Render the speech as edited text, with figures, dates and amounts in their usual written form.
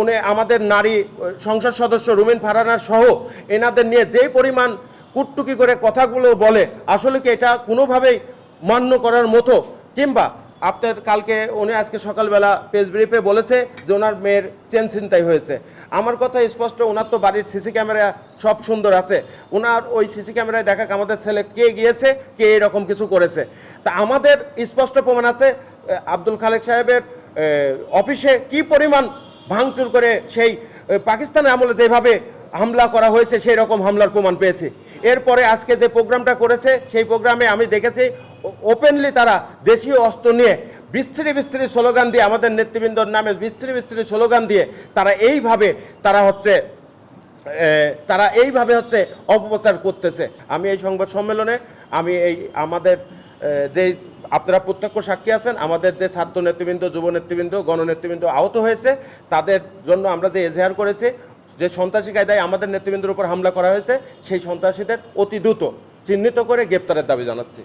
উনি আমাদের নারী সংসদ সদস্য রুমিন ফারহানা সহ এনাদের নিয়ে যেই পরিমাণ কুটটুকি করে কথাগুলো বলে, আসলে কি এটা কোনোভাবেই মান্য করার মতো? কিংবা আপনার কালকে উনি আজকে সকালবেলা প্রেস ব্রিফে বলেছে যে ওনার মেয়ের চেন ছিনতাই হয়েছে। আমার কথা স্পষ্ট, ওনার তো বাড়ির সিসি ক্যামেরা সব সুন্দর আছে, ওনার ওই সিসি ক্যামেরায় দেখা আমাদের ছেলে কে গিয়েছে, কে এরকম কিছু করেছে। তা আমাদের স্পষ্ট প্রমাণ আছে আব্দুল খালেক সাহেবের অফিসে কি পরিমাণ ভাঙচুর করে সেই পাকিস্তানের আমলে যেভাবে হামলা করা হয়েছে সেই রকম হামলার প্রমাণ পেয়েছি। এরপরে আজকে যে প্রোগ্রামটা করেছে সেই প্রোগ্রামে আমি দেখেছি ওপেনলি তারা দেশীয় অস্ত্র নিয়ে বিচ্ছিরি বিচ্ছিরি স্লোগান দিয়ে, আমাদের নেতৃবৃন্দর নামে বিচ্ছিরি বিচ্ছিরি স্লোগান দিয়ে তারা এইভাবে হচ্ছে অপপ্রচার করতেছে। আমি এই সংবাদ সম্মেলনে আমি এই আমাদের যে আপনারা প্রত্যক্ষ সাক্ষী আছেন, আমাদের যে ছাত্র নেতৃবৃন্দ, যুব নেতৃবৃন্দ, গণনেতৃবৃন্দ আহত হয়েছে, তাদের জন্য আমরা যে এজাহার করেছি, যে সন্ত্রাসী কায়দায় আমাদের নেতৃবৃন্দের উপর হামলা করা হয়েছে, সেই সন্ত্রাসীদের অতি দ্রুত চিহ্নিত করে গ্রেপ্তারের দাবি জানাচ্ছি।